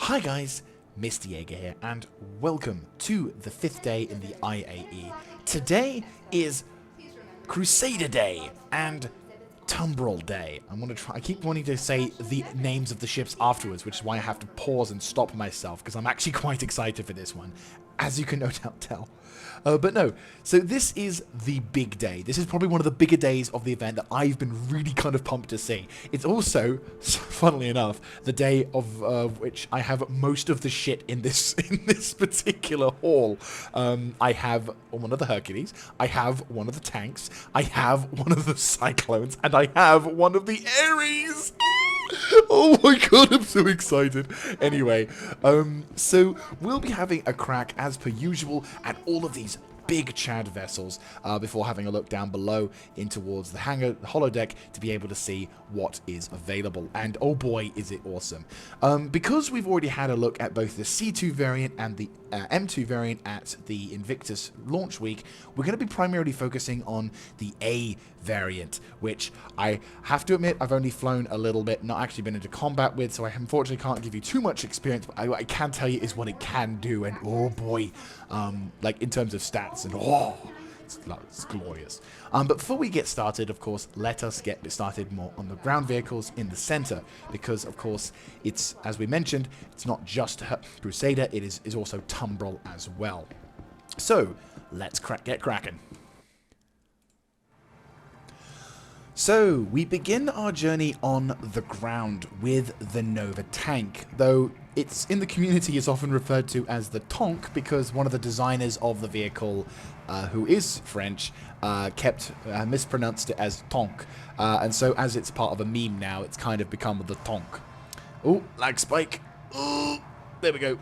Hi guys, Mr. Jaeger here, and welcome to the 5th day in the IAE. Today is Crusader Day and Tumbril Day. I keep wanting to say the names of the ships afterwards, which is why I have to pause and stop myself, because I'm actually quite excited for this one, as you can no doubt tell. But no, so this is the big day. This is probably one of the bigger days of the event that I've been really kind of pumped to see. It's also, funnily enough, the day of which I have most of the shit in this particular haul. I have one of the Hercules, I have one of the tanks, I have one of the Cyclones, and I have one of the Aries. Oh my god, I'm so excited. Anyway, so we'll be having a crack as per usual at all of these big Chad vessels before having a look down below in towards the hangar, the holodeck, to be able to see what is available. And oh boy, is it awesome. Because we've already had a look at both the C2 variant and the M2 variant at the Invictus launch week, we're going to be primarily focusing on the A variant, which I have to admit I've only flown a little bit, not actually been into combat with, so I unfortunately can't give you too much experience, but I can tell you is what it can do, and oh boy, like in terms of stats, and oh, it's glorious. But before we get started, of course, let us get started more on the ground vehicles in the center, because of course it's, as we mentioned, it's not just Crusader, it is also Tumbril as well. So let's get cracking. So, we begin our journey on the ground with the Nova tank, though it's in the community is often referred to as the Tonk because one of the designers of the vehicle, who is French, mispronounced it as Tonk, and so as it's part of a meme now, it's kind of become the Tonk. Oh, lag spike. Oh, there we go.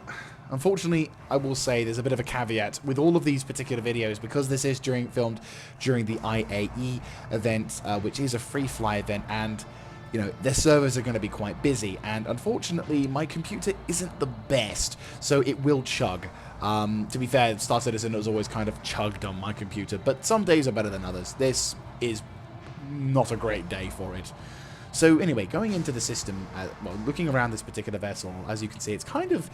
Unfortunately, I will say there's a bit of a caveat with all of these particular videos, because this is filmed during the IAE event, which is a free fly event, and you know, their servers are going to be quite busy, and unfortunately my computer isn't the best, so it will chug. To be fair, Star Citizen has always kind of chugged on my computer, but some days are better than others. This is not a great day for it. So anyway, going into the system, well, looking around this particular vessel, as you can see, it's kind of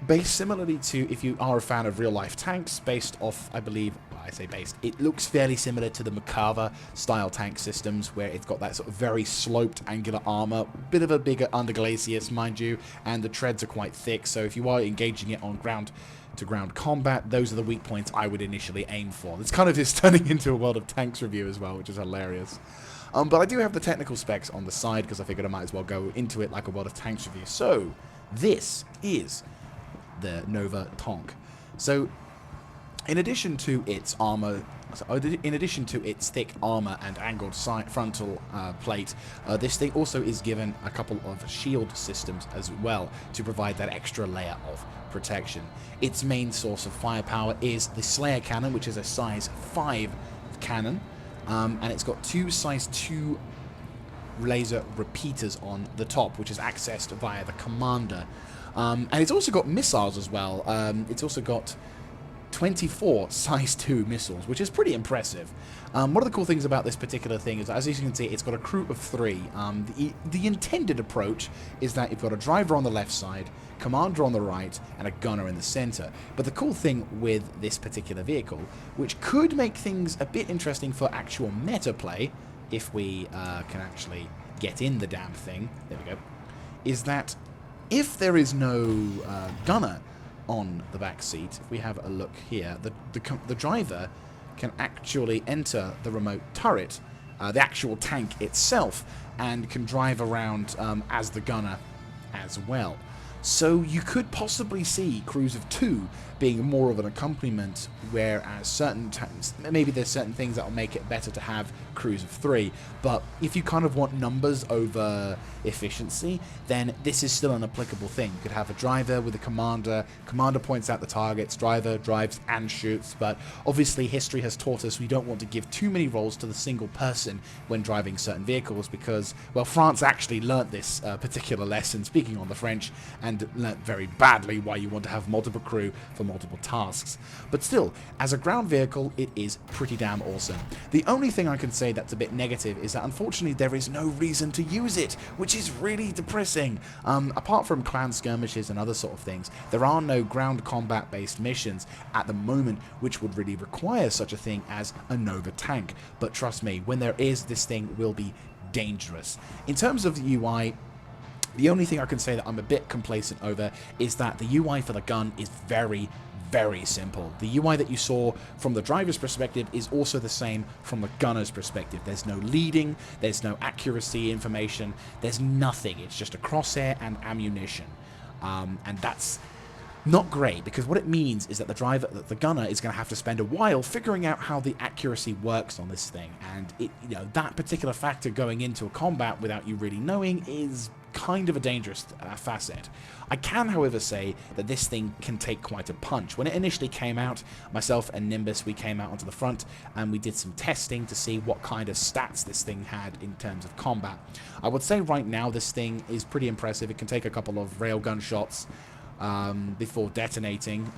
based similarly to, if you are a fan of real-life tanks, based off, I believe, well, I say based, it looks fairly similar to the Merkava style tank systems, where it's got that sort of very sloped angular armor, bit of a bigger underglacius, mind you, and the treads are quite thick, so if you are engaging it on ground-to-ground combat, those are the weak points I would initially aim for. This kind of is turning into a World of Tanks review as well, which is hilarious. But I do have the technical specs on the side, because I figured I might as well go into it like a World of Tanks review. So, this is the Nova Tonk. So, in addition to its armor, in addition to its thick armor and angled frontal plate, this thing also is given a couple of shield systems as well to provide that extra layer of protection. Its main source of firepower is the Slayer cannon, which is a size 5 cannon, and it's got two size 2 laser repeaters on the top, which is accessed via the commander. And it's also got missiles as well. It's also got 24 size 2 missiles, which is pretty impressive. One of the cool things about this particular thing is, as you can see, it's got a crew of 3. The intended approach is that you've got a driver on the left side, commander on the right, and a gunner in the center. But the cool thing with this particular vehicle, which could make things a bit interesting for actual meta play, if we can actually get in the damn thing, there we go, is that if there is no gunner on the back seat, if we have a look here, the driver can actually enter the remote turret, the actual tank itself, and can drive around as the gunner as well. So you could possibly see crews of 2 being more of an accompaniment, whereas maybe there's certain things that will make it better to have crews of 3. But if you kind of want numbers over efficiency, then this is still an applicable thing. You could have a driver with a commander points out the targets, driver drives and shoots, but obviously history has taught us we don't want to give too many roles to the single person when driving certain vehicles, because, well, France actually learnt this particular lesson, speaking on the French, and and learnt very badly why you want to have multiple crew for multiple tasks. But still, as a ground vehicle, it is pretty damn awesome. The only thing I can say that's a bit negative is that unfortunately there is no reason to use it, which is really depressing. Apart from clan skirmishes and other sort of things, there are no ground combat based missions at the moment which would really require such a thing as a Nova tank. But trust me, when there is, this thing will be dangerous. In terms of the UI, the only thing I can say that I'm a bit complacent over is that the UI for the gun is very, very simple. The UI that you saw from the driver's perspective is also the same from the gunner's perspective. There's no leading, there's no accuracy information, there's nothing. It's just a crosshair and ammunition. And that's not great, because what it means is that the gunner is going to have to spend a while figuring out how the accuracy works on this thing, and that particular factor going into a combat without you really knowing is kind of a dangerous facet. I can, however, say that this thing can take quite a punch. When it initially came out, myself and Nimbus, we came out onto the front and we did some testing to see what kind of stats this thing had in terms of combat. I would say right now this thing is pretty impressive. It can take a couple of railgun shots before detonating.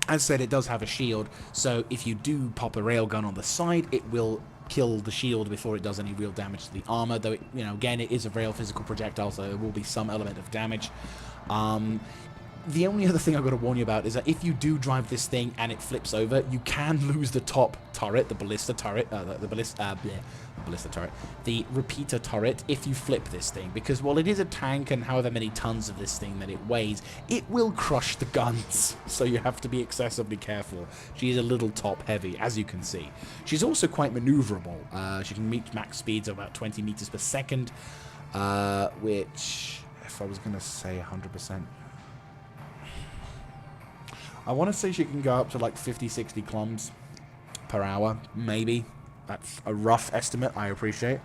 As said, it does have a shield, so if you do pop a railgun on the side, it will kill the shield before it does any real damage to the armor, though again, it is a rail physical projectile, so there will be some element of damage. The only other thing I've got to warn you about is that if you do drive this thing and it flips over, you can lose the top turret, the ballista turret, the repeater turret, if you flip this thing, because while it is a tank and however many tons of this thing that it weighs, it will crush the guns, so you have to be excessively careful. She is a little top heavy, as you can see. She's also quite maneuverable. She can reach max speeds of about 20 meters per second, which, if I was going to say 100%, I want to say she can go up to like 50-60 kilometers per hour, maybe. That's a rough estimate, I appreciate.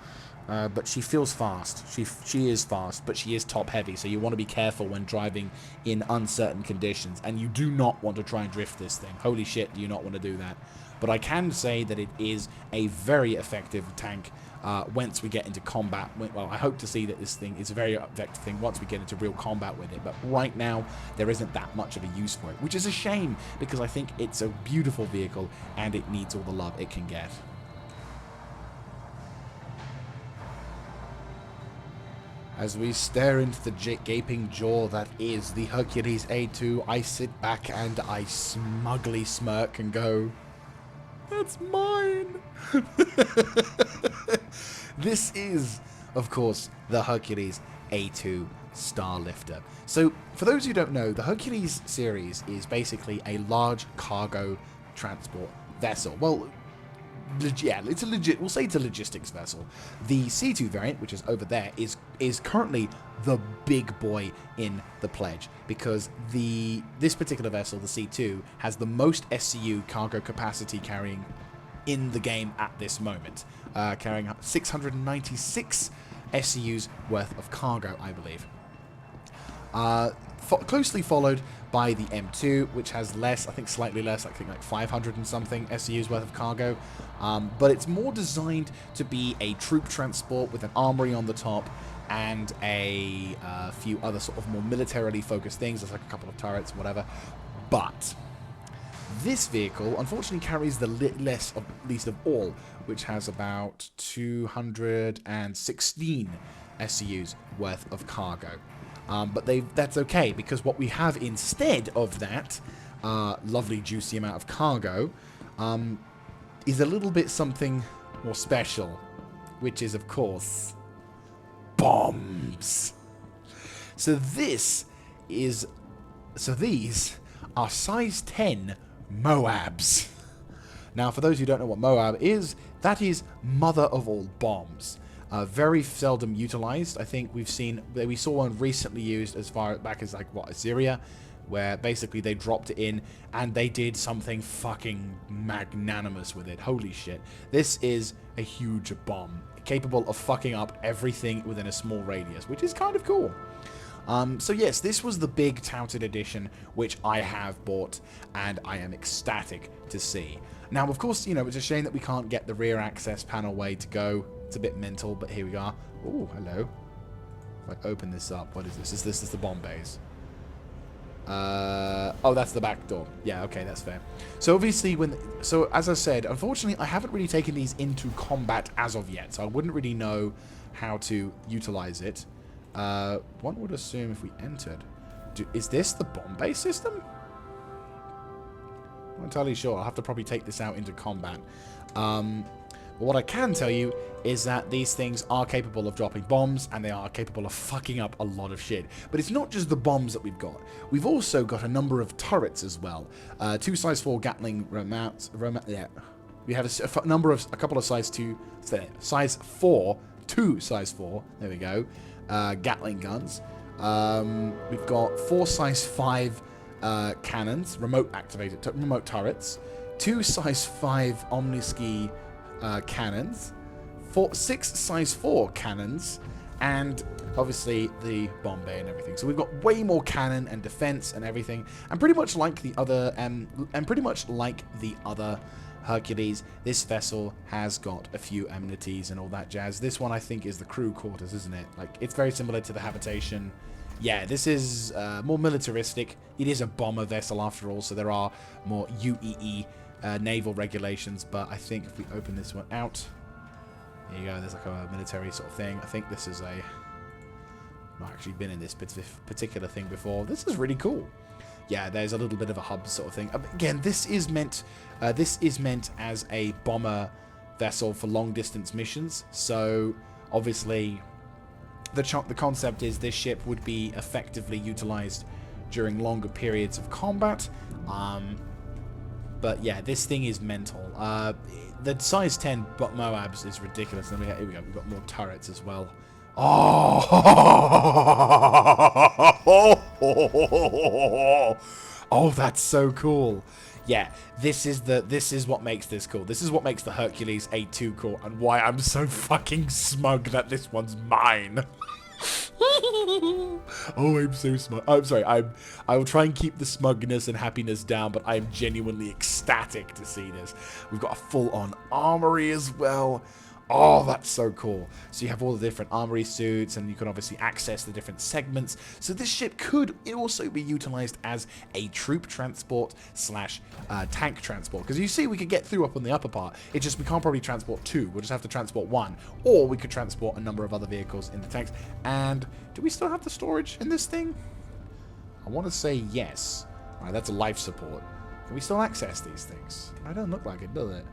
But she feels fast. She is fast, but she is top heavy, so you want to be careful when driving in uncertain conditions. And you do not want to try and drift this thing. Holy shit, do you not want to do that. But I can say that it is a very effective tank once we get into combat. Well, I hope to see that this thing is a very effective thing once we get into real combat with it. But right now, there isn't that much of a use for it, which is a shame, because I think it's a beautiful vehicle and it needs all the love it can get. As we stare into the gaping jaw that is the Hercules A2, I sit back and I smugly smirk and go, "That's mine!" This is, of course, the Hercules A2 Starlifter. So, for those who don't know, the Hercules series is basically a large cargo transport vessel. Well, yeah, it's a legit. We'll say it's a logistics vessel. The C2 variant, which is over there, is currently the big boy in the pledge, because this particular vessel, the C2, has the most SCU cargo capacity carrying in the game at this moment, carrying 696 SCUs worth of cargo, I believe. Closely followed by the M2, which has less, I think slightly less, I think like 500 and something SCUs worth of cargo. But it's more designed to be a troop transport with an armory on the top and a few other sort of more militarily focused things. There's like a couple of turrets, whatever. But this vehicle, unfortunately, carries the least of all, which has about 216 SCUs worth of cargo. But that's okay, because what we have instead of that lovely juicy amount of cargo is a little bit something more special, which is, of course, bombs. So these are size 10 Moabs. Now, for those who don't know what Moab is, that is mother of all bombs. Very seldom utilized. I think we saw one recently used as far back as Assyria, where basically they dropped it in and they did something fucking magnanimous with it. Holy shit. This is a huge bomb, capable of fucking up everything within a small radius, which is kind of cool. So yes, this was the big touted edition, which I have bought, and I am ecstatic to see. Now, of course, it's a shame that we can't get the rear access panel way to go. It's a bit mental, but here we are. Oh, hello. If I open this up, what is this? This is the bomb bays. Oh, that's the back door. Yeah, okay, that's fair. So obviously, so as I said, unfortunately, I haven't really taken these into combat as of yet, so I wouldn't really know how to utilize it. One would assume if we entered, is this the bomb bay system? I'm not entirely sure. I'll have to probably take this out into combat. But what I can tell you is that these things are capable of dropping bombs, and they are capable of fucking up a lot of shit. But it's not just the bombs that we've got. We've also got a number of turrets as well. 2 size 4 Gatling mounts. Yeah. We have a couple of size 2, size 4, 2 size 4. There we go. Gatling guns. We've got 4 size 5 cannons, remote turrets. 2 size 5 Omniski cannons, 6 size 4 cannons, and obviously the bomb bay and everything. So we've got way more cannon and defense and everything, and pretty much like the other Hercules, this vessel has got a few amenities and all that jazz. This one I think is the crew quarters, isn't it? Like, it's very similar to the habitation. Yeah, this is more militaristic. It is a bomber vessel after all, so there are more UEE naval regulations, but I think if we open this one out, there you go, there's like a military sort of thing. I think this is I've not actually been in this particular thing before. This is really cool. Yeah, there's a little bit of a hub sort of thing. Again, this is meant as a bomber vessel for long distance missions. So obviously, the concept is this ship would be effectively utilized during longer periods of combat. But yeah, this thing is mental. The size 10 Moabs is ridiculous. And here we go. We've got more turrets as well. Oh, oh, that's so cool. Yeah, this is what makes this cool. This is what makes the Hercules A2 cool, and why I'm so fucking smug that this one's mine. Oh, I'm so smug. I'm sorry. I will try and keep the smugness and happiness down, but I'm genuinely ecstatic to see this. We've got a full-on armory as well. Oh, that's so cool. So you have all the different armory suits, and you can obviously access the different segments. So this ship could also be utilized as a troop transport slash tank transport. Because you see, we could get through up on the upper part. It's just we can't probably transport 2. We'll just have to transport 1. Or we could transport a number of other vehicles in the tanks. And do we still have the storage in this thing? I want to say yes. All right, that's a life support. Can we still access these things? It don't look like it, does it?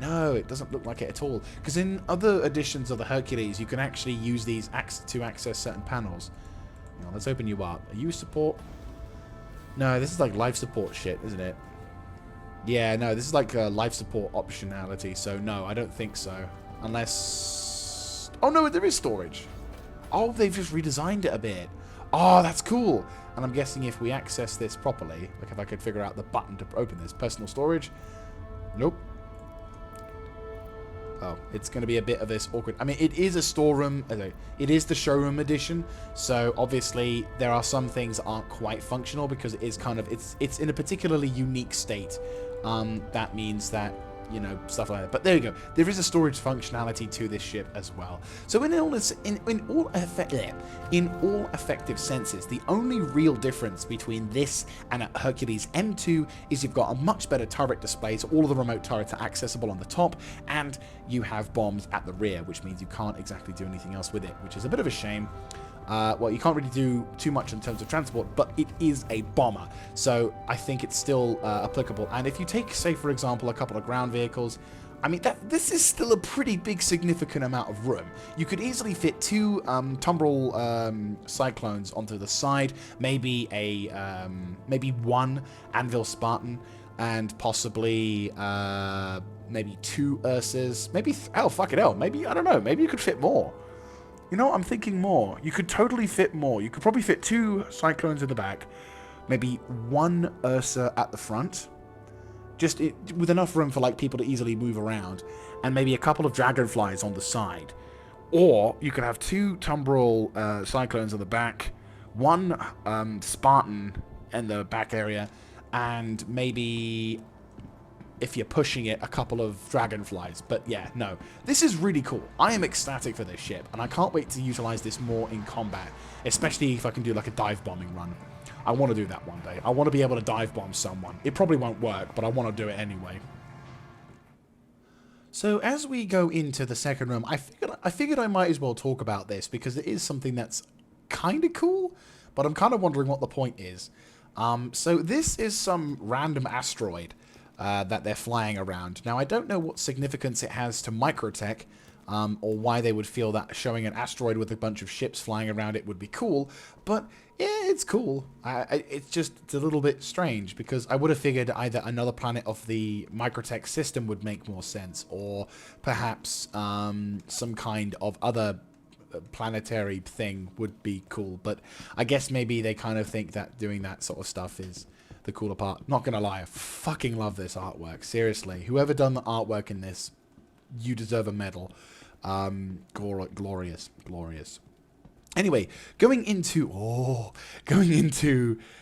No, it doesn't look like it at all. Because in other editions of the Hercules, you can actually use these to access certain panels. Now, let's open you up. Are you support? No, this is like life support shit, isn't it? Yeah, no, this is like a life support optionality. So, no, I don't think so. Unless... Oh, no, there is storage. Oh, they've just redesigned it a bit. Oh, that's cool. And I'm guessing if we access this properly, like if I could figure out the button to open this. Personal storage. Nope. Oh, it's going to be a bit of this awkward... I mean, it is a storeroom... It is the showroom edition, so obviously there are some things that aren't quite functional because it is kind of... It's in a particularly unique state. That means that, you know, stuff like that. But there you go. There is a storage functionality to this ship as well. So in all effective senses, the only real difference between this and a Hercules M2 is you've got a much better turret display, so all of the remote turrets are accessible on the top, and you have bombs at the rear, which means you can't exactly do anything else with it, which is a bit of a shame. Well, you can't really do too much in terms of transport, but it is a bomber, so I think it's still applicable. And if you take, say, for example, a couple of ground vehicles, I mean, this is still a pretty big, significant amount of room. You could easily fit 2 Timbrel Cyclones onto the side, maybe maybe 1 Anvil Spartan, and possibly maybe 2 Ursas, maybe maybe, I don't know, maybe you could fit more. You know, I'm thinking more. You could totally fit more. You could probably fit 2 Cyclones in the back, maybe 1 Ursa at the front, just with enough room for like people to easily move around, and maybe a couple of Dragonflies on the side. Or you could have 2 Tumbril Cyclones on the back, 1 Spartan in the back area, and maybe if you're pushing it, a couple of dragonflies. But yeah, no. This is really cool. I am ecstatic for this ship, and I can't wait to utilize this more in combat, especially if I can do like a dive bombing run. I want to do that one day. I want to be able to dive bomb someone. It probably won't work, but I want to do it anyway. So as we go into the second room, I figured I might as well talk about this because it is something that's kind of cool, but I'm kind of wondering what the point is. So this is some random asteroid that they're flying around. Now, I don't know what significance it has to Microtech, or why they would feel that showing an asteroid with a bunch of ships flying around it would be cool, but yeah, it's cool. It's a little bit strange, because I would have figured either another planet of the Microtech system would make more sense, or perhaps some kind of other planetary thing would be cool, but I guess maybe they kind of think that doing that sort of stuff is the cooler part. Not gonna lie, I fucking love this artwork. Seriously, whoever done the artwork in this, you deserve a medal. Glorious. Anyway, going into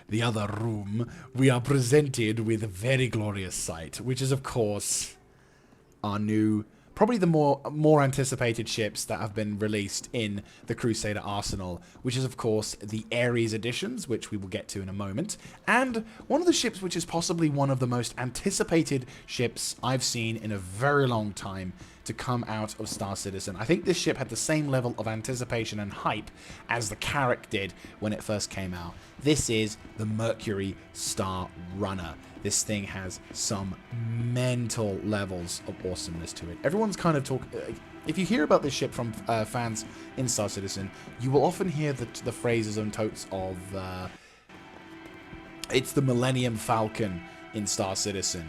the other room, we are presented with a very glorious sight, which is of course our new, probably the more anticipated ships that have been released in the Crusader arsenal, which is of course the Aries editions, which we will get to in a moment, and one of the ships which is possibly one of the most anticipated ships I've seen in a very long time to come out of Star Citizen. I think this ship had the same level of anticipation and hype as the Carrack did when it first came out. This is the Mercury Starliner. This thing has some mental levels of awesomeness to it. Everyone's kind of if you hear about this ship from fans in Star Citizen, you will often hear the phrases and totes of it's the Millennium Falcon in Star Citizen.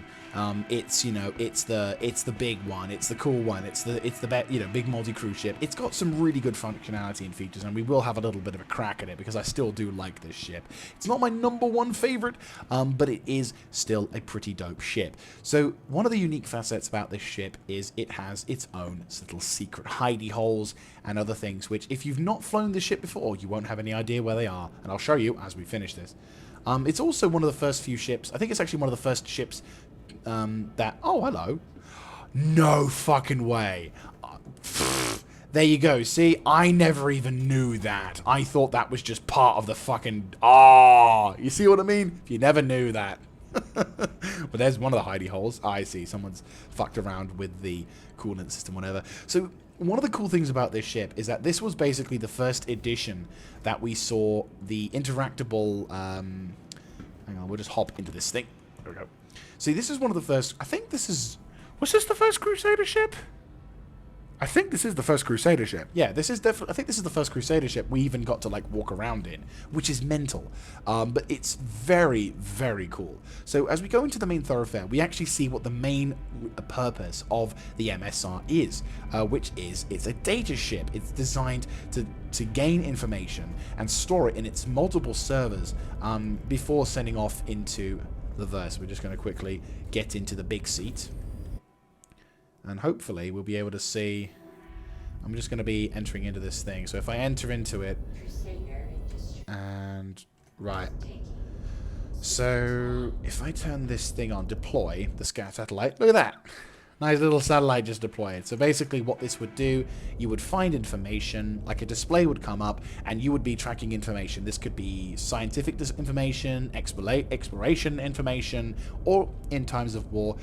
It's the big one, it's the cool one, it's the big multi-crew ship. It's got some really good functionality and features, and we will have a little bit of a crack at it because I still do like this ship. It's not my #1 favorite, but it is still a pretty dope ship. So one of the unique facets about this ship is it has its own little secret hidey holes and other things, which if you've not flown this ship before, you won't have any idea where they are, and I'll show you as we finish this. It's also one of the first few ships, I think it's actually one of the first ships oh, hello. No fucking way. There you go. See, I never even knew that. I thought that was just part of the fucking... you see what I mean? You never knew that. But there's one of the hidey holes. I see. Someone's fucked around with the coolant system, whatever. So one of the cool things about this ship is that this was basically the first edition that we saw the interactable... hang on, we'll just hop into this thing. There we go. See, this is one of the first... I think this is... Was this the first Crusader ship? I think this is the first Crusader ship. Yeah, this is definitely... I think this is the first Crusader ship we even got to, like, walk around in, which is mental. But it's very, very cool. So, as we go into the main thoroughfare, we actually see what the main purpose of the MSR is, which is it's a data ship. It's designed to gain information and store it in its multiple servers before sending off into... the verse. We're just going to quickly get into the big seat, and hopefully we'll be able to see. I'm just going to be entering into this thing, so if I enter into it, and right, so if I turn this thing on, deploy the scout satellite, look at that, nice little satellite just deployed. So basically what this would do, you would find information, like a display would come up, and you would be tracking information. This could be scientific information, exploration information, or in times of war,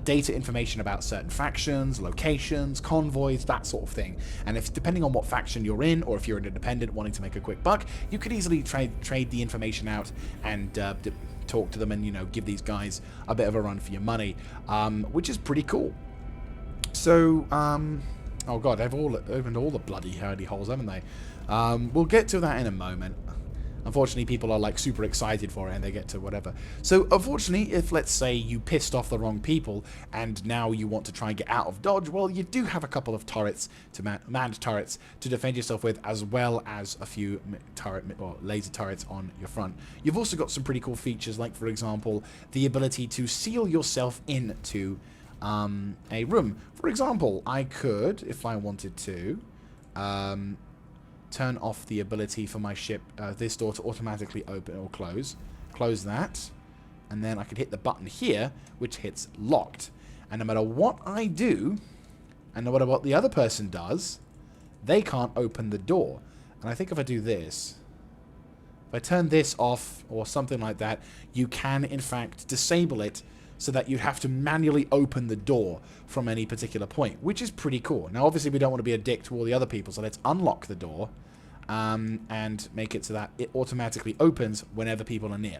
data information about certain factions, locations, convoys, that sort of thing. And if depending on what faction you're in, or if you're an independent wanting to make a quick buck, you could easily trade the information out and talk to them and, give these guys a bit of a run for your money, which is pretty cool. So, oh god, they've all opened all the bloody hidey holes, haven't they? We'll get to that in a moment. Unfortunately, people are like super excited for it and they get to whatever. So, unfortunately, if let's say you pissed off the wrong people and now you want to try and get out of dodge, well, you do have a couple of turrets to manned turrets to defend yourself with, as well as a few laser turrets on your front. You've also got some pretty cool features, like for example, the ability to seal yourself into a room. For example, I could, if I wanted to, turn off the ability for my ship, this door to automatically open or close. Close that. And then I could hit the button here, which hits locked. And no matter what I do, and no matter what the other person does, they can't open the door. And I think if I do this, if I turn this off or something like that, you can, in fact, disable it so that you have to manually open the door from any particular point, which is pretty cool. Now, obviously, we don't want to be a dick to all the other people, so let's unlock the door and make it so that it automatically opens whenever people are near,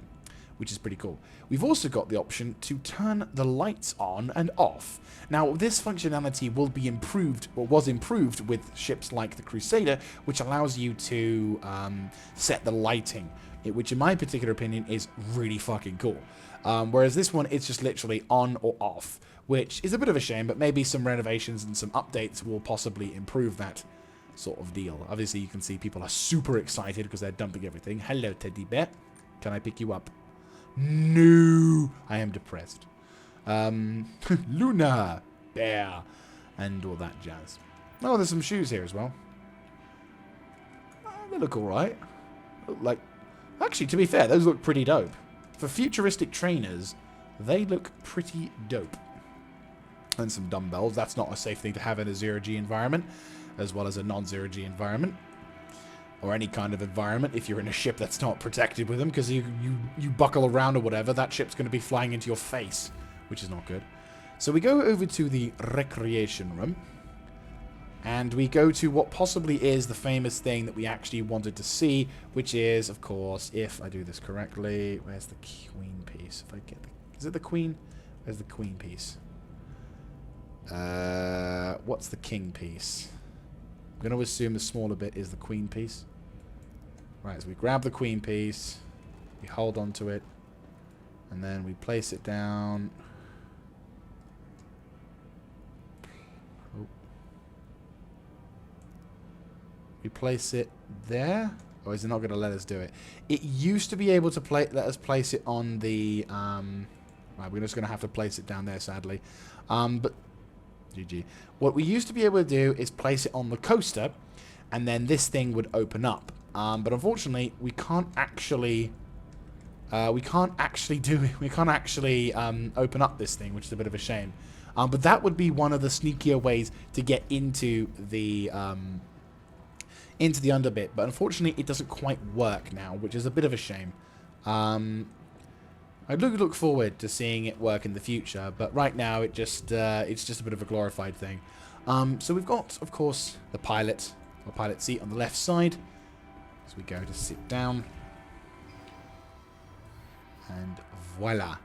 which is pretty cool. We've also got the option to turn the lights on and off. Now, this functionality will be improved, or was improved with ships like the Crusader, which allows you to set the lighting, which in my particular opinion is really fucking cool. Whereas this one, it's just literally on or off, which is a bit of a shame, but maybe some renovations and some updates will possibly improve that sort of deal. Obviously, you can see people are super excited because they're dumping everything. Hello, teddy bear. Can I pick you up? No, I am depressed. Luna, bear, and all that jazz. Oh, there's some shoes here as well. They look alright. Like, actually, to be fair, those look pretty dope. For futuristic trainers, they look pretty dope. And some dumbbells. That's not a safe thing to have in a zero-G environment, as well as a non-zero-G environment. Or any kind of environment, if you're in a ship that's not protected with them, because you buckle around or whatever, that ship's going to be flying into your face, which is not good. So we go over to the recreation room, and we go to what possibly is the famous thing that we actually wanted to see, which is, of course, if I do this correctly, where's the queen piece? If I get the, is it the queen? Where's the queen piece? What's the king piece? I'm going to assume the smaller bit is the queen piece. Right, so we grab the queen piece, we hold on to it, and then we place it down. Oh. We place it there, or is it not going to let us do it? It used to be able to let us place it on the... right, we're just going to have to place it down there, sadly. But... GG. What we used to be able to do is place it on the coaster, and then this thing would open up. But unfortunately, we can't actually open up this thing, which is a bit of a shame. But that would be one of the sneakier ways to get into the underbit. But unfortunately, it doesn't quite work now, which is a bit of a shame. I look forward to seeing it work in the future, but right now it's just a bit of a glorified thing. So we've got, of course, the pilot seat on the left side. So we go to sit down, and voila.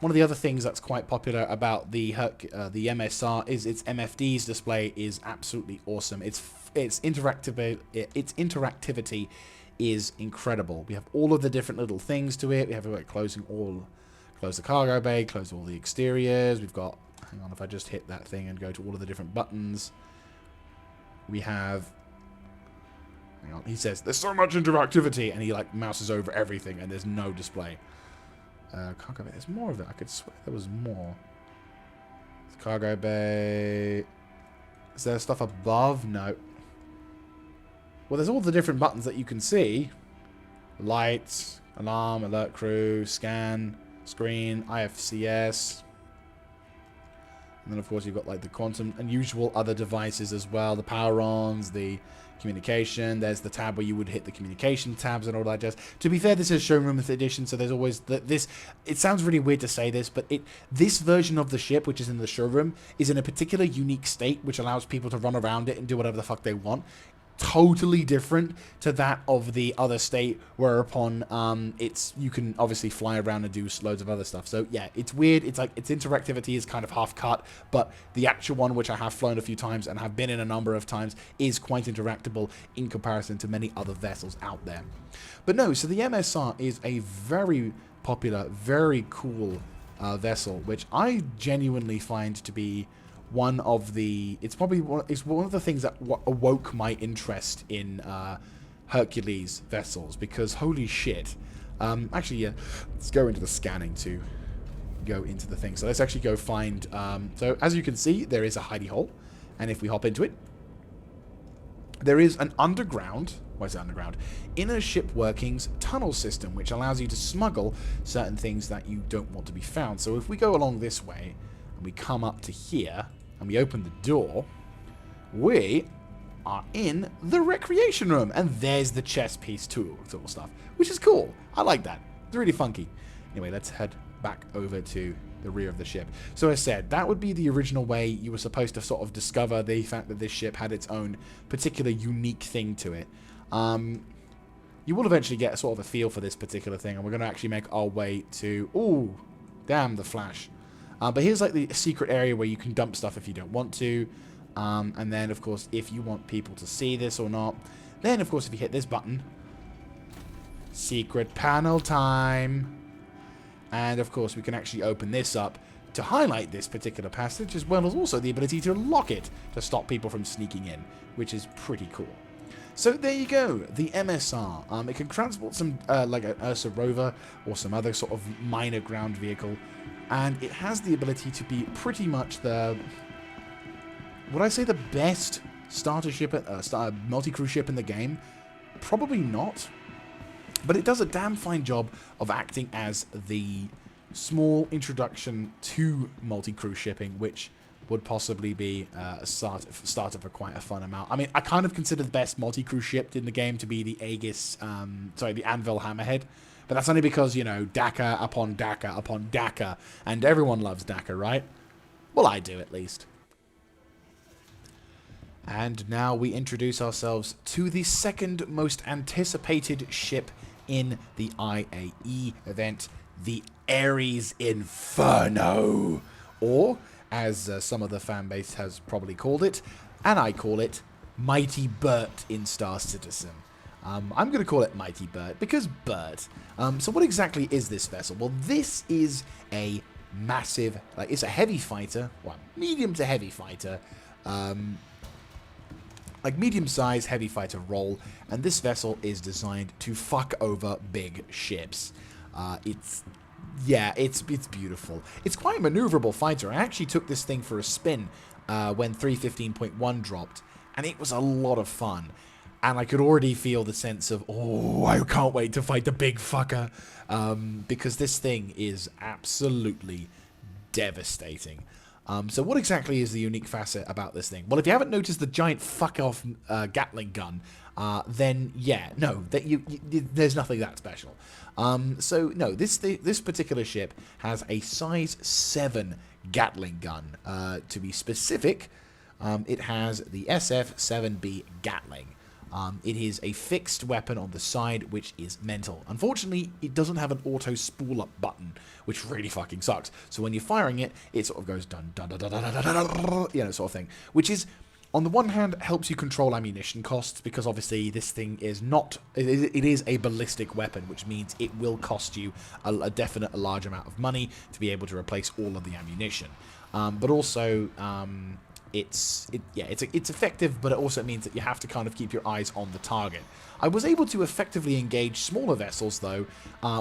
One of the other things that's quite popular about the MSR is its MFD's display is absolutely awesome. Its interactivity is incredible. We have all of the different little things to it. We have like close the cargo bay, close all the exteriors. We've got, hang on, if I just hit that thing and go to all of the different buttons, we have, hang on, he says there's so much interactivity, and he like mouses over everything, and there's no display. Cargo bay, there's more of it. I could swear there was more. Cargo bay. Is there stuff above? No. Well, there's all the different buttons that you can see. Lights, alarm, alert crew, scan, screen, IFCS. And then, of course, you've got like the quantum and usual other devices as well. The power-ons, the communication. There's the tab where you would hit the communication tabs and all that jazz. To be fair, this is showroom edition, so there's always this. It sounds really weird to say this, but this version of the ship, which is in the showroom, is in a particular unique state, which allows people to run around it and do whatever the fuck they want. Totally different to that of the other state, whereupon you can obviously fly around and do loads of other stuff. So yeah, it's weird. It's like its interactivity is kind of half cut, but the actual one, which I have flown a few times and have been in a number of times, is quite interactable in comparison to many other vessels out there. But no, so the MSR is a very popular, very cool vessel, which I genuinely find to be one of the, it's one of the things that awoke my interest in Hercules vessels, because holy shit. Actually, yeah, let's go into the scanning to go into the thing. So let's actually go find, so as you can see, there is a hidey hole, and if we hop into it, there is an underground, what is it underground? Inner ship workings tunnel system, which allows you to smuggle certain things that you don't want to be found. So if we go along this way, and we come up to here, and we open the door, we are in the recreation room, and there's the chess piece tool stuff, which is cool. I like that. It's really funky. Anyway, let's head back over to the rear of the ship. So as I said, that would be the original way you were supposed to sort of discover the fact that this ship had its own particular unique thing to it. You will eventually get sort of a feel for this particular thing, and we're going to actually make our way to... Ooh, damn the flash. But here's like the secret area where you can dump stuff if you don't want to. And then, of course, if you want people to see this or not, then, of course, if you hit this button, secret panel time. And, of course, we can actually open this up to highlight this particular passage, as well as also the ability to lock it to stop people from sneaking in, which is pretty cool. So there you go, the MSR. It can transport some, like an Ursa rover or some other sort of minor ground vehicle, and it has the ability to be pretty much the... Would I say the best starter ship, multi-crew ship in the game? Probably not. But it does a damn fine job of acting as the small introduction to multi-crew shipping, which would possibly be a starter for quite a fun amount. I mean, I kind of consider the best multi-crew ship in the game to be the Aegis, the Anvil Hammerhead. But that's only because, you know, Dakar upon Dakar upon Dakar, and everyone loves Dakar, right? Well, I do at least. And now we introduce ourselves to the second most anticipated ship in the IAE event, the Aries Inferno. Or, as some of the fan base has probably called it, and I call it, Mighty Bert in Star Citizen. I'm going to call it Mighty Bert, because Bert. So what exactly is this vessel? Well, this is a massive, it's a heavy fighter, well, medium to heavy fighter, like medium-sized heavy fighter role, and this vessel is designed to fuck over big ships. It's beautiful. It's quite a maneuverable fighter. I actually took this thing for a spin when 3.15.1 dropped, and it was a lot of fun. And I could already feel the sense of, oh, I can't wait to fight the big fucker, because this thing is absolutely devastating. So what exactly is the unique facet about this thing? Well, if you haven't noticed the giant fuck-off Gatling gun, then yeah, no, there's nothing that special. So no, this particular ship has a size 7 Gatling gun. To be specific, it has the SF-7B Gatling. It is a fixed weapon on the side, which is mental. Unfortunately, it doesn't have an auto spool up button, which really fucking sucks. So when you're firing it, it sort of goes dun dun dun dun dun dun dun, dun, you know, sort of thing. Which is, on the one hand, helps you control ammunition costs, because obviously this thing is not, it is a ballistic weapon, which means it will cost you a large amount of money to be able to replace all of the ammunition. But also, it's effective, but it also means that you have to kind of keep your eyes on the target. I was able to effectively engage smaller vessels, though,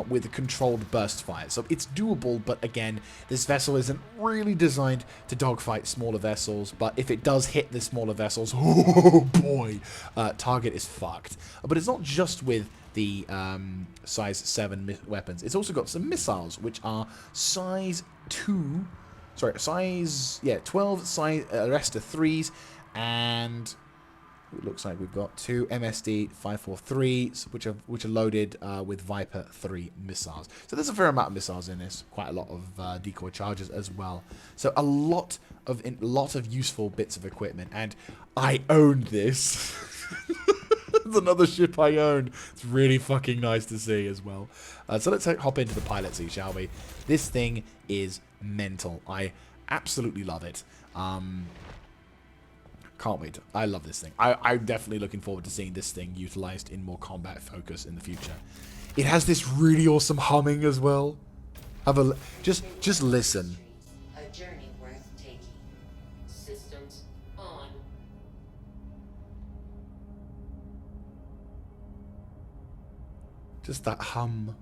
with a controlled burst fire. So it's doable, but again, this vessel isn't really designed to dogfight smaller vessels, but if it does hit the smaller vessels, oh boy, target is fucked. But it's not just with the size 7 weapons. It's also got some missiles, which are size 12 size Arrester 3s, and it looks like we've got 2 MSD 543s, which are loaded with Viper 3 missiles. So there's a fair amount of missiles in this, quite a lot of decoy charges as well. So a lot of useful bits of equipment, and I own this. It's another ship I own. It's really fucking nice to see as well. So let's hop into the pilot seat, shall we? This thing is mental. I absolutely love it. Can't wait. I love this thing. I'm definitely looking forward to seeing this thing utilized in more combat focus in the future. It has this really awesome humming as well. Just listen. A journey worth taking. Systems on. Just that hum.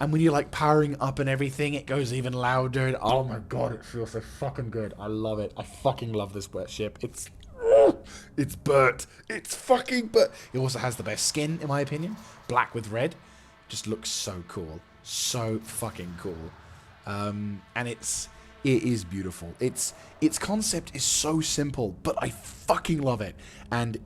And when you're like powering up and everything, it goes even louder. Oh my god, it feels so fucking good. I love it. I fucking love this ship. It's Bert. It's fucking Bert. It also has the best skin, in my opinion. Black with red. Just looks so cool. So fucking cool. And it's It is beautiful. Its concept is so simple, but I fucking love it. And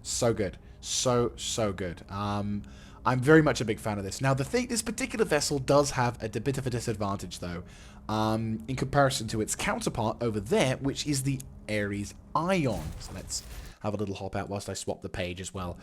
so good. So good. I'm very much a big fan of this. Now, this particular vessel does have a bit of a disadvantage, though, in comparison to its counterpart over there, which is the Aries Ion. So let's have a little hop out whilst I swap the page as well.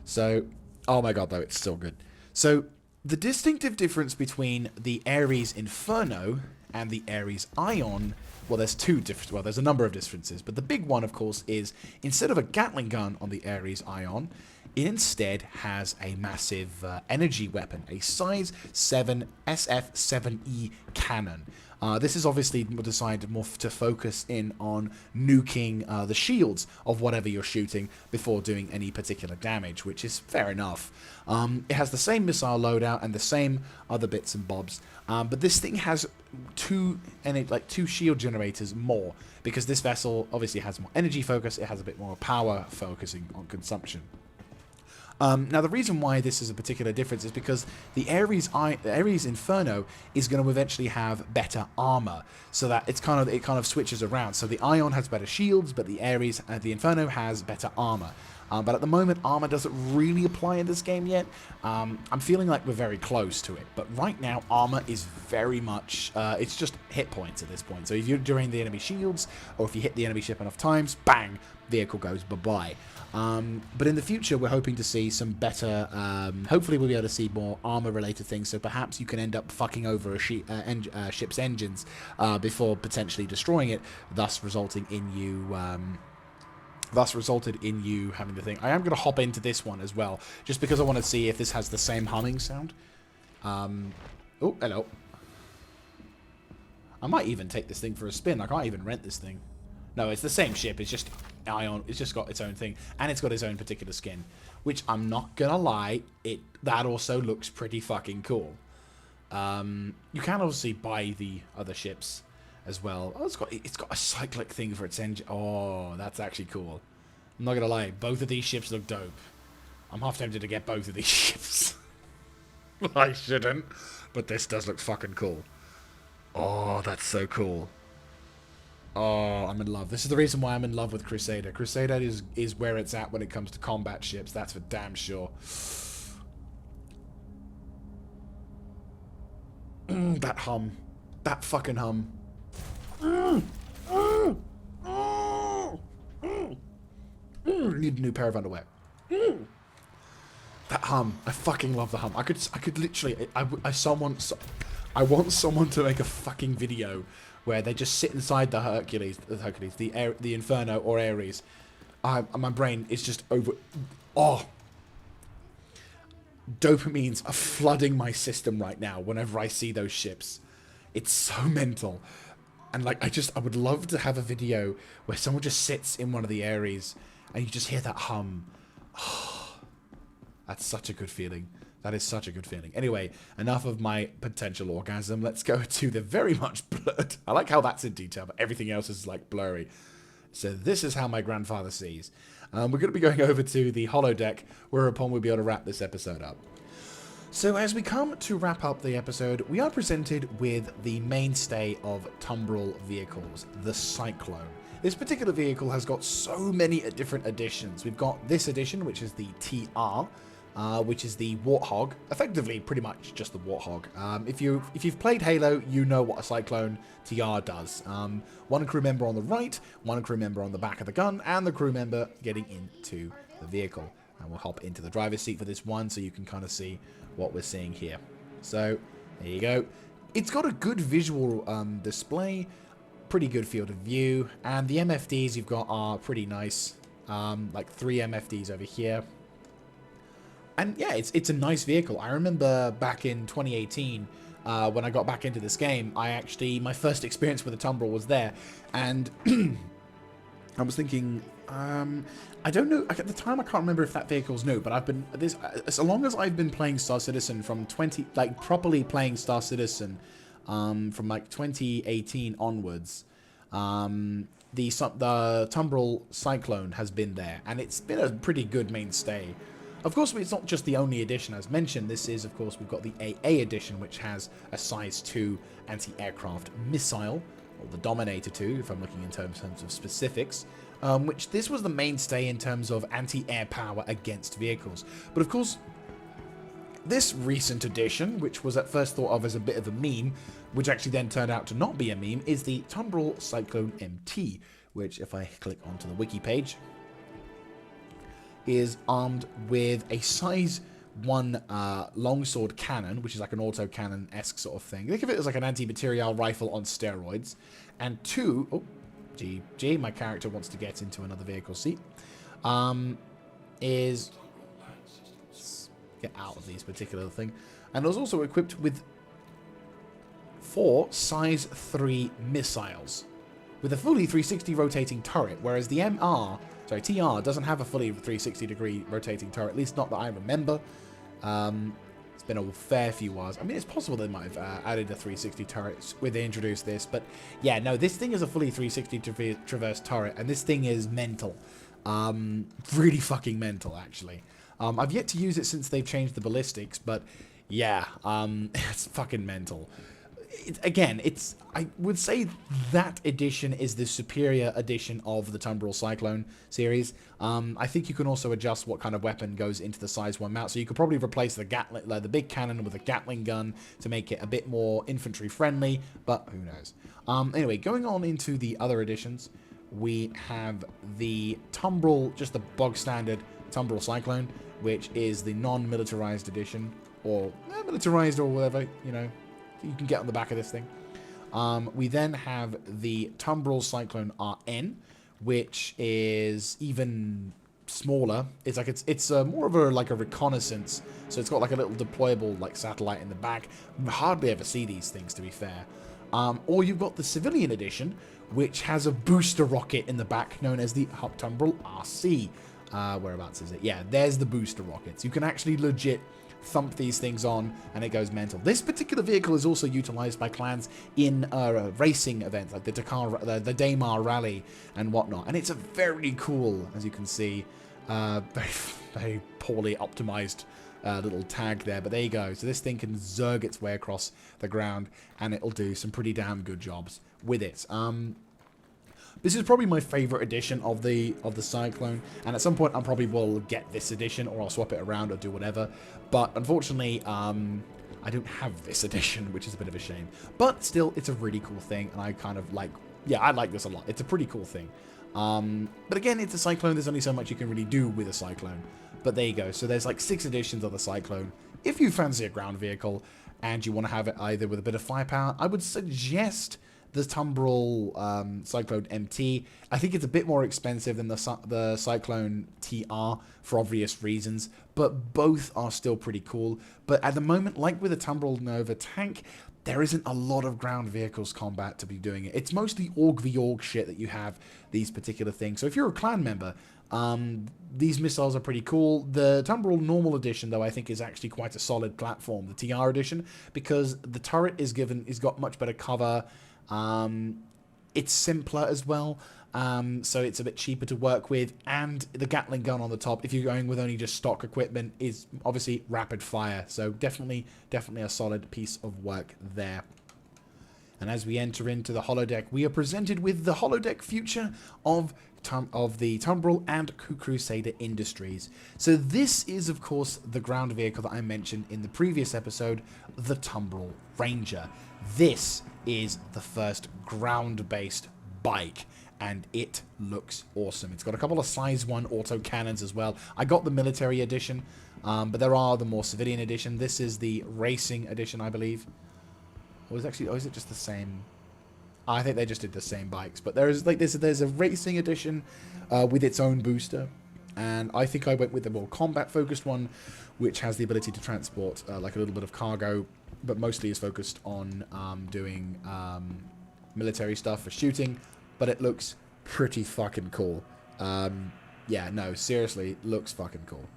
So, oh my god, though, it's still good. So, the distinctive difference between the Aries Inferno and the Aries Ion, well, there's a number of differences, but the big one, of course, is instead of a Gatling gun on the Aries Ion, it instead has a massive energy weapon, a size 7 SF-7E cannon. This is obviously designed more to focus in on nuking the shields of whatever you're shooting before doing any particular damage, which is fair enough. It has the same missile loadout and the same other bits and bobs, but this thing has two shield generators more, because this vessel obviously has more energy focus, it has a bit more power focusing on consumption. Now, the reason why this is a particular difference is because the Aries Inferno is going to eventually have better armor, so that it kind of switches around. So the Ion has better shields, but the Inferno has better armor. But at the moment, armor doesn't really apply in this game yet. I'm feeling like we're very close to it. But right now, armor is very much, it's just hit points at this point. So if you're during the enemy shields, or if you hit the enemy ship enough times, bang, vehicle goes bye-bye. But in the future, we're hoping to see some better, hopefully we'll be able to see more armor-related things, so perhaps you can end up fucking over a ship's engines before potentially destroying it, thus resulting in you having to think. I am going to hop into this one as well, just because I want to see if this has the same humming sound. Oh, hello. I might even take this thing for a spin. I can't even rent this thing. No, it's the same ship. It's just Ion. It's just got its own thing, and it's got its own particular skin, which I'm not gonna lie, that also looks pretty fucking cool. You can obviously buy the other ships as well. Oh, it's got a cyclic thing for its engine. Oh, that's actually cool. I'm not gonna lie, both of these ships look dope. I'm half tempted to get both of these ships. I shouldn't, but this does look fucking cool. Oh, that's so cool. Oh, I'm in love. This is the reason why I'm in love with Crusader. Crusader is where it's at when it comes to combat ships. That's for damn sure. That hum. That fucking hum. Need a new pair of underwear. That hum. I fucking love the hum. I could literally... I want someone to make a fucking video where they just sit inside the Hercules, the Inferno or Aries. My brain is just over... Oh! Dopamines are flooding my system right now whenever I see those ships. It's so mental. And like, I would love to have a video where someone just sits in one of the Aries and you just hear that hum. Oh, that's such a good feeling. That is such a good feeling. Anyway, enough of my potential orgasm. Let's go to the very much blurred. I like how that's in detail, but everything else is like blurry. So this is how my grandfather sees. We're going to be going over to the holodeck, whereupon we'll be able to wrap this episode up. So as we come to wrap up the episode, we are presented with the mainstay of Tumbril vehicles, the Cyclone. This particular vehicle has got so many different additions. We've got this edition, which is the TR, which is the Warthog, effectively pretty much just the Warthog. If you've played Halo, you know what a Cyclone TR does. One crew member on the right, one crew member on the back of the gun, and the crew member getting into the vehicle. And we'll hop into the driver's seat for this one so you can kind of see what we're seeing here. So, there you go. It's got a good visual display, pretty good field of view, and the MFDs you've got are pretty nice. Like 3 MFDs over here. And yeah, it's a nice vehicle. I remember back in 2018, when I got back into this game, my first experience with the Tumbril was there, and I was thinking, I don't know, at the time I can't remember if that vehicle's new, but as long as I've been playing Star Citizen from properly playing Star Citizen, from like 2018 onwards, the Timbrel Cyclone has been there, and it's been a pretty good mainstay. Of course, it's not just the only edition as mentioned. This is, of course, we've got the AA edition, which has a size 2 anti-aircraft missile, or the Dominator 2, if I'm looking in terms of specifics, which this was the mainstay in terms of anti-air power against vehicles. But of course, this recent edition, which was at first thought of as a bit of a meme, which actually then turned out to not be a meme, is the Timbrel Cyclone MT, which, if I click onto the wiki page, is armed with a size 1 longsword cannon, which is like an autocannon-esque sort of thing. Think of it as like an anti-material rifle on steroids. And 2... Oh, gee, my character wants to get into another vehicle seat. Is... Get out of these particular thing. And it was also equipped with 4 size 3 missiles with a fully 360 rotating turret, whereas the TR doesn't have a fully 360 degree rotating turret, at least not that I remember. It's been a fair few whiles. I mean, it's possible they might have added a 360 turret when they introduced this, but yeah, no, this thing is a fully 360 traverse turret, and this thing is mental. Really fucking mental, actually. I've yet to use it since they've changed the ballistics, but yeah, it's fucking mental. I would say that edition is the superior edition of the Timbrel Cyclone series. I think you can also adjust what kind of weapon goes into the size 1 mount, so you could probably replace the big cannon with a Gatling gun to make it a bit more infantry friendly, but who knows. Anyway, going on into the other editions, we have the Tumbril, just the bog standard Timbrel Cyclone, which is the non-militarized edition, or militarized or whatever, you know, you can get on the back of this thing. We then have the Timbrel Cyclone RN, which is even smaller. It's like it's more of a reconnaissance, so it's got like a little deployable like satellite in the back. Hardly ever see these things, to be fair. Or you've got the civilian edition, which has a booster rocket in the back, known as the Tumbril RC. Whereabouts is it? Yeah, there's the booster rockets. You can actually legit thump these things on and it goes mental. This particular vehicle is also utilized by clans in racing events like the Daymar Rally and whatnot, and it's a very cool, as you can see, very, very poorly optimized little tag there, but there you go. So this thing can zerg its way across the ground and it'll do some pretty damn good jobs with it. This is probably my favorite edition of the Cyclone, and at some point I probably will get this edition, or I'll swap it around or do whatever. But unfortunately, I don't have this edition, which is a bit of a shame. But still, it's a really cool thing, and I kind of like, yeah, I like this a lot. It's a pretty cool thing. But again, it's a Cyclone. There's only so much you can really do with a Cyclone. But there you go. So there's like 6 editions of the Cyclone. If you fancy a ground vehicle and you want to have it either with a bit of firepower, I would suggest the Timbrel Cyclone MT. I think it's a bit more expensive than the Cyclone TR for obvious reasons, but both are still pretty cool. But at the moment, like with the Tumbril Nova tank, there isn't a lot of ground vehicles combat to be doing it. It's mostly Org v Org shit that you have these particular things. So if you're a clan member, these missiles are pretty cool. The Tumbril Normal Edition, though, I think is actually quite a solid platform. The TR Edition, because the turret is got much better cover. It's simpler as well, so it's a bit cheaper to work with, and the Gatling gun on the top, if you're going with only just stock equipment, is obviously rapid fire, so definitely a solid piece of work there. And as we enter into the holodeck, we are presented with the holodeck future of the Tumbril and Crusader Industries. So this is, of course, the ground vehicle that I mentioned in the previous episode, the Tumbril Ranger. This is the first ground-based bike, and it looks awesome. It's got a couple of size 1 auto cannons as well. I got the military edition, but there are the more civilian edition. This is the racing edition, I believe. Or is it just the same? I think they just did the same bikes, but there's a racing edition with its own booster, and I think I went with the more combat-focused one, which has the ability to transport like a little bit of cargo, but mostly is focused on doing military stuff for shooting, but it looks pretty fucking cool. Yeah, no, seriously, looks fucking cool.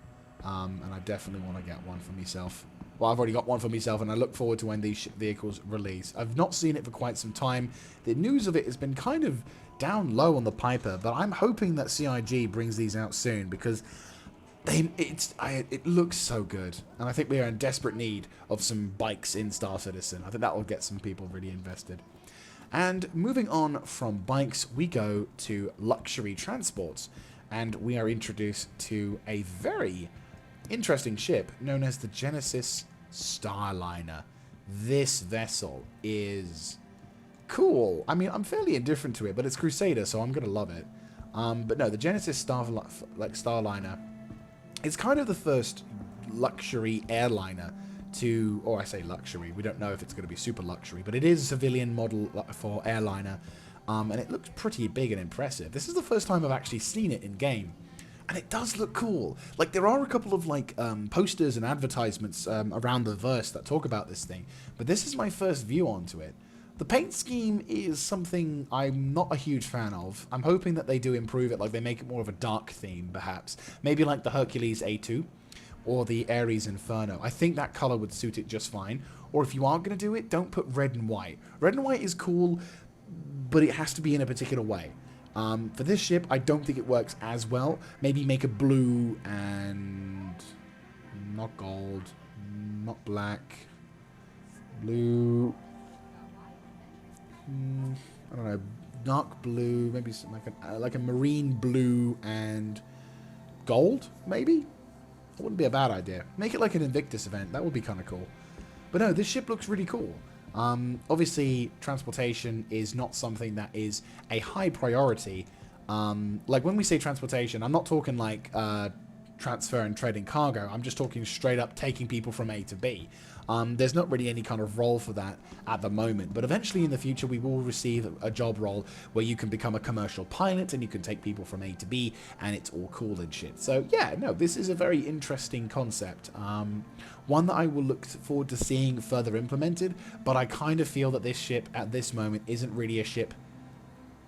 And I definitely want to get one for myself. Well, I've already got one for myself, and I look forward to when these vehicles release. I've not seen it for quite some time. The news of it has been kind of down low on the Piper, but I'm hoping that CIG brings these out soon, because It looks so good, and I think we are in desperate need of some bikes in Star Citizen. I think that will get some people really invested. And moving on from bikes, we go to luxury transports, and we are introduced to a very interesting ship known as the Genesis Starliner. This vessel is cool. I mean, I'm fairly indifferent to it, but it's Crusader, so I'm gonna love it. But no, the Genesis Starliner. It's kind of the first luxury airliner to, or I say luxury, we don't know if it's going to be super luxury, but it is a civilian model for airliner, and it looks pretty big and impressive. This is the first time I've actually seen it in game, and it does look cool. Like, there are a couple of like posters and advertisements around the verse that talk about this thing, but this is my first view onto it. The paint scheme is something I'm not a huge fan of. I'm hoping that they do improve it, like they make it more of a dark theme, perhaps. Maybe like the Hercules A2 or the Aries Inferno. I think that color would suit it just fine. Or if you are going to do it, don't put red and white. Red and white is cool, but it has to be in a particular way. For this ship, I don't think it works as well. Maybe make a blue and not gold, not black, blue. I don't know, dark blue, maybe like a marine blue and gold, maybe? That wouldn't be a bad idea. Make it like an Invictus event, that would be kind of cool. But no, this ship looks really cool. Obviously, transportation is not something that is a high priority. Like when we say transportation, I'm not talking like transfer and trading cargo. I'm just talking straight up taking people from A to B. There's not really any kind of role for that at the moment, but eventually in the future we will receive a job role where you can become a commercial pilot and you can take people from A to B and it's all cool and shit. So yeah, no, this is a very interesting concept. One that I will look forward to seeing further implemented, but I kind of feel that this ship at this moment isn't really a ship.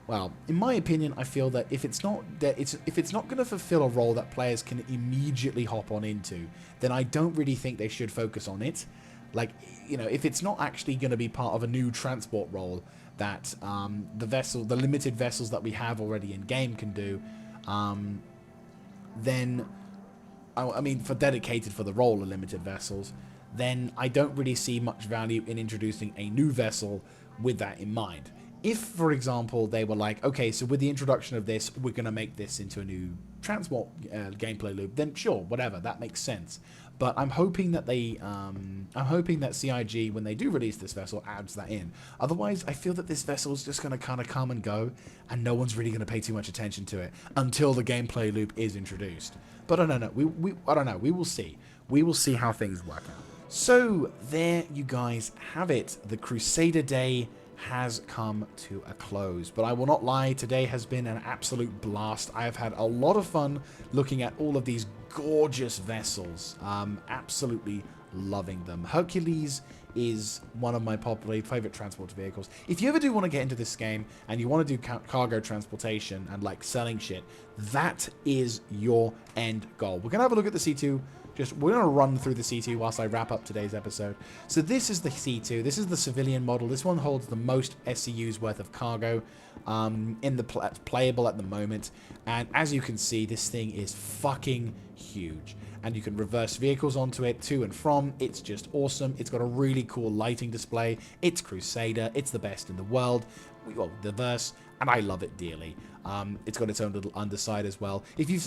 Well, in my opinion, I feel that if it's not going to fulfill a role that players can immediately hop on into, then I don't really think they should focus on it. Like, you know, if it's not actually going to be part of a new transport role that the limited vessels that we have already in game can do, then, I mean, dedicated for the role of limited vessels, then I don't really see much value in introducing a new vessel with that in mind. If, for example, they were like, okay, so with the introduction of this, we're going to make this into a new transport gameplay loop, then sure, whatever, that makes sense. But I'm hoping that I'm hoping that CIG, when they do release this vessel, adds that in. Otherwise, I feel that this vessel is just going to kind of come and go, and no one's really going to pay too much attention to it until the gameplay loop is introduced. But I don't know. I don't know. We will see. We will see how things work out. So there you guys have it. The Crusader Day has come to a close, but I will not lie, today has been an absolute blast. I have had a lot of fun looking at all of these gorgeous vessels. Absolutely loving them. Hercules is one of my favorite transport vehicles. If you ever do want to get into this game and you want to do cargo transportation and like selling shit, that is your end goal. We're gonna have a look at the C2. We're going to run through the C2 whilst I wrap up today's episode. So this is the C2. This is the civilian model. This one holds the most SCU's worth of cargo in the playable at the moment. And as you can see, this thing is fucking huge. And you can reverse vehicles onto it to and from. It's just awesome. It's got a really cool lighting display. It's Crusader. It's the best in the world. Well, the verse, and I love it dearly. It's got its own little underside as well. If you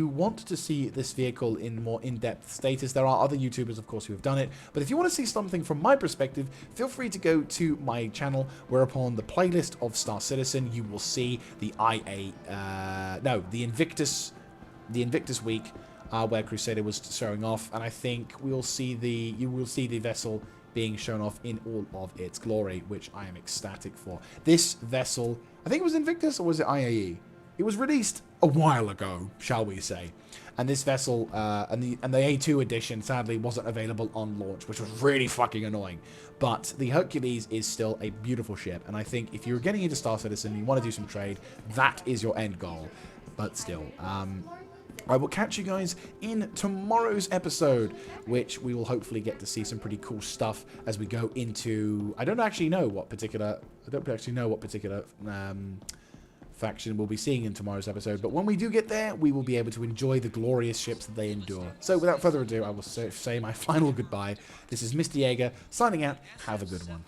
want to see this vehicle in more in-depth status, there are other YouTubers, of course, who have done it. But if you want to see something from my perspective, feel free to go to my channel, where upon the playlist of Star Citizen, you will see the the Invictus week, where Crusader was showing off, and I think you will see the vessel being shown off in all of its glory, which I am ecstatic for. This vessel, I think it was Invictus, or was it IAE? It was released a while ago, shall we say. And this vessel, and the A2 edition, sadly, wasn't available on launch, which was really fucking annoying. But the Hercules is still a beautiful ship, and I think if you're getting into Star Citizen and you want to do some trade, that is your end goal. But still, I will catch you guys in tomorrow's episode, which we will hopefully get to see some pretty cool stuff as we go into... I don't actually know what particular faction we'll be seeing in tomorrow's episode, but when we do get there, we will be able to enjoy the glorious ships that they endure. So without further ado, I will say my final goodbye. This is Mr. Jaeger, signing out. Have a good one.